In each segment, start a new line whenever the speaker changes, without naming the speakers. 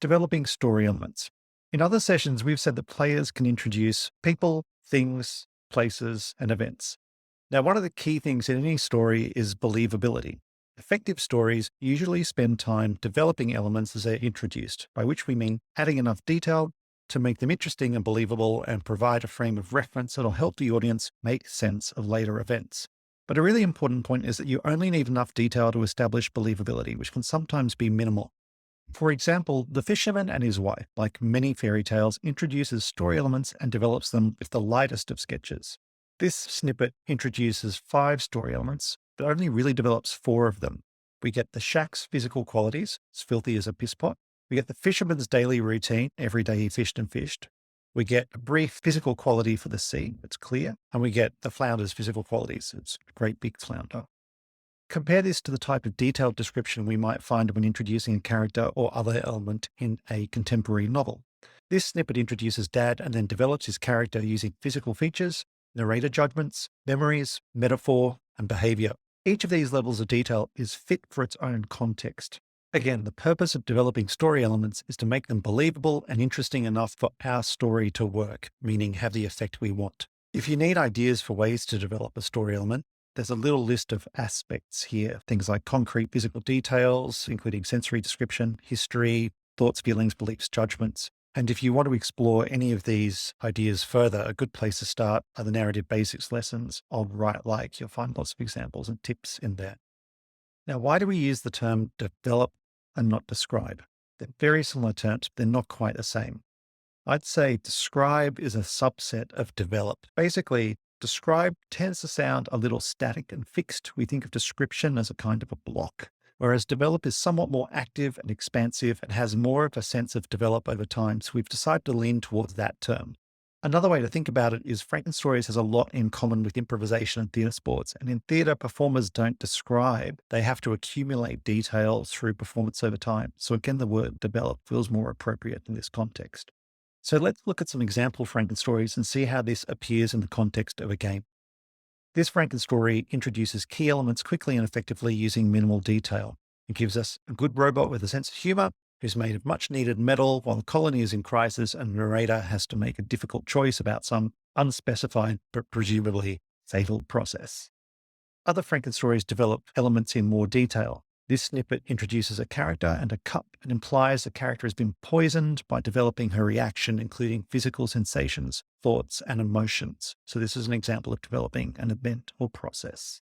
Developing story elements. In other sessions, we've said that players can introduce people, things, places, and events. Now, one of the key things in any story is believability. Effective stories usually spend time developing elements as they're introduced, by which we mean adding enough detail to make them interesting and believable and provide a frame of reference that'll help the audience make sense of later events. But a really important point is that you only need enough detail to establish believability, which can sometimes be minimal. For example, the fisherman and his wife, like many fairy tales, introduces story elements and develops them with the lightest of sketches. This snippet introduces 5 story elements, but only really develops 4 of them. We get the shack's physical qualities, it's filthy as a piss pot. We get the fisherman's daily routine, every day he fished and fished. We get a brief physical quality for the sea, it's clear. And we get the flounder's physical qualities, it's a great big flounder. Compare this to the type of detailed description we might find when introducing a character or other element in a contemporary novel. This snippet introduces Dad and then develops his character using physical features, narrator judgments, memories, metaphor, and behavior. Each of these levels of detail is fit for its own context. Again, the purpose of developing story elements is to make them believable and interesting enough for our story to work, meaning have the effect we want. If you need ideas for ways to develop a story element, there's a little list of aspects here, things like concrete physical details, including sensory description, history, thoughts, feelings, beliefs, judgments. And if you want to explore any of these ideas further, a good place to start are the narrative basics lessons on Write Like. You'll find lots of examples and tips in there. Now, why do we use the term develop and not describe? They're very similar terms, but they're not quite the same. I'd say describe is a subset of develop. Basically, describe tends to sound a little static and fixed. We think of description as a kind of a block, whereas develop is somewhat more active and expansive and has more of a sense of develop over time. So we've decided to lean towards that term. Another way to think about it is Frankenstories has a lot in common with improvisation and theatre sports. And in theatre, performers don't describe. They have to accumulate detail through performance over time. So again, the word develop feels more appropriate in this context. So let's look at some example Frankenstories and see how this appears in the context of a game. This Frankenstory introduces key elements quickly and effectively using minimal detail. It gives us a good robot with a sense of humor who's made of much needed metal while the colony is in crisis and the narrator has to make a difficult choice about some unspecified but presumably fatal process. Other Frankenstories develop elements in more detail. This snippet introduces a character and a cup and implies the character has been poisoned by developing her reaction, including physical sensations, thoughts, and emotions. So this is an example of developing an event or process.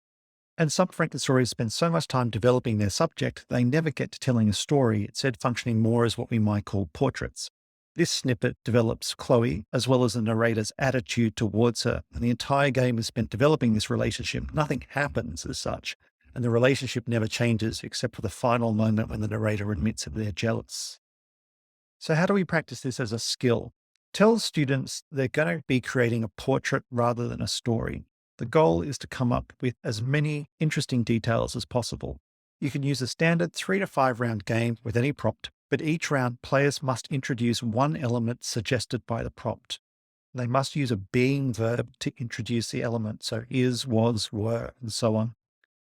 And some Frankenstories spend so much time developing their subject, they never get to telling a story, instead functioning more as what we might call portraits. This snippet develops Chloe, as well as the narrator's attitude towards her, and the entire game is spent developing this relationship. Nothing happens as such, and the relationship never changes except for the final moment when the narrator admits that they're jealous. So how do we practice this as a skill? Tell students they're going to be creating a portrait rather than a story. The goal is to come up with as many interesting details as possible. You can use a standard 3 to 5 round game with any prompt, but each round players must introduce one element suggested by the prompt. They must use a being verb to introduce the element, so is, was, were, and so on.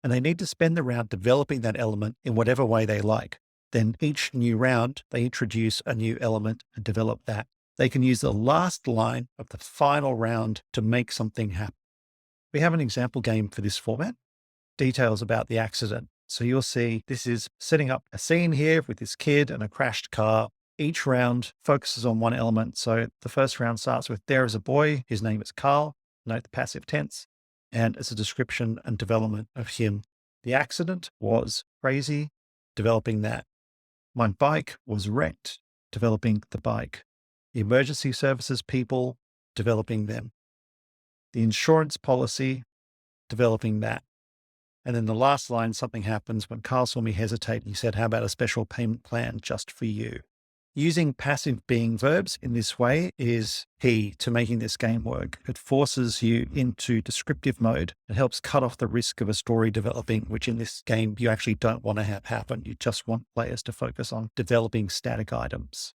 And they need to spend the round developing that element in whatever way they like. Then each new round, they introduce a new element and develop that. They can use the last line of the final round to make something happen. We have an example game for this format. Details about the accident. So you'll see this is setting up a scene here with this kid and a crashed car. Each round focuses on one element. So the first round starts with there is a boy. His name is Carl. Note the passive tense. And it's a description and development of him. The accident was crazy, developing that. My bike was wrecked, developing the bike. The emergency services people, developing them. The insurance policy, developing that. And then the last line, something happens when Carl saw me hesitate. He said, how about a special payment plan just for you? Using passive being verbs in this way is key to making this game work. It forces you into descriptive mode. It helps cut off the risk of a story developing, which in this game you actually don't want to have happen. You just want players to focus on developing static items.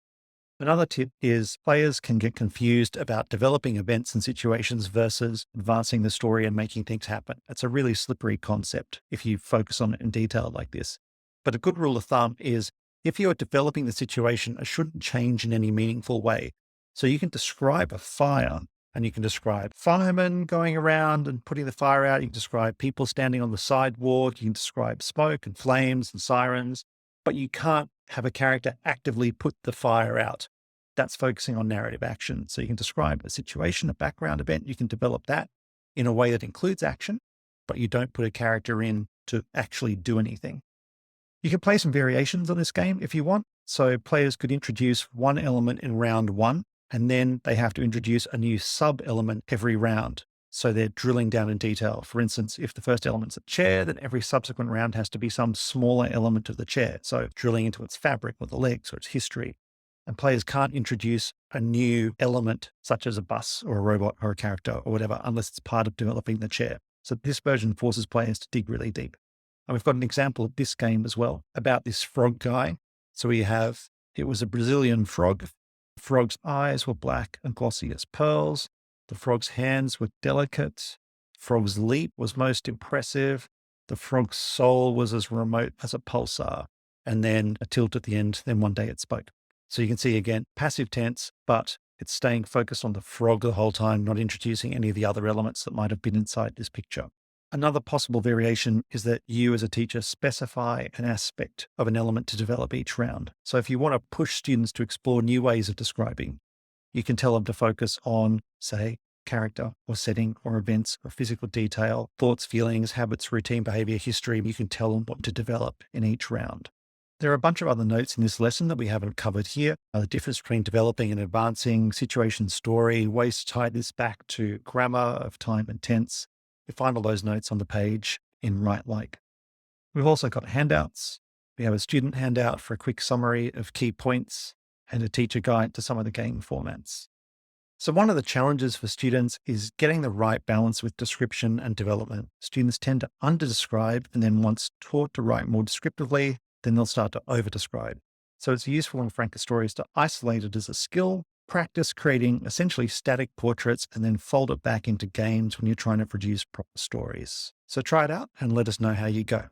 Another tip is players can get confused about developing events and situations versus advancing the story and making things happen. It's a really slippery concept if you focus on it in detail like this. But a good rule of thumb is If you are developing the situation, it shouldn't change in any meaningful way. So you can describe a fire and you can describe firemen going around and putting the fire out. You can describe people standing on the sidewalk. You can describe smoke and flames and sirens, but you can't have a character actively put the fire out. That's focusing on narrative action. So you can describe a situation, a background event. You can develop that in a way that includes action, but you don't put a character in to actually do anything. You can play some variations on this game if you want. So players could introduce one element in round one, and then they have to introduce a new sub element every round. So they're drilling down in detail. For instance, if the first element's a chair, then every subsequent round has to be some smaller element of the chair. So drilling into its fabric or the legs or its history. And players can't introduce a new element such as a bus or a robot or a character or whatever, unless it's part of developing the chair. So this version forces players to dig really deep. And we've got an example of this game as well about this frog guy. So it was a Brazilian frog. The frog's eyes were black and glossy as pearls. The frog's hands were delicate. The frog's leap was most impressive. The frog's soul was as remote as a pulsar. And then a tilt at the end, then one day it spoke. So you can see again, passive tense, but it's staying focused on the frog the whole time, not introducing any of the other elements that might have been inside this picture. Another possible variation is that you as a teacher specify an aspect of an element to develop each round. So if you want to push students to explore new ways of describing, you can tell them to focus on, say, character or setting or events or physical detail, thoughts, feelings, habits, routine behavior, history. You can tell them what to develop in each round. There are a bunch of other notes in this lesson that we haven't covered here. The difference between developing and advancing, situation, story, ways to tie this back to grammar of time and tense. You find all those notes on the page in Write Like. We've also got handouts. We have a student handout for a quick summary of key points and a teacher guide to some of the game formats. So one of the challenges for students is getting the right balance with description and development. Students tend to under-describe, and then once taught to write more descriptively, then they'll start to over-describe. So it's useful in Frankenstories to isolate it as a skill, practice creating essentially static portraits, and then fold it back into games when you're trying to produce proper stories. So try it out and let us know how you go.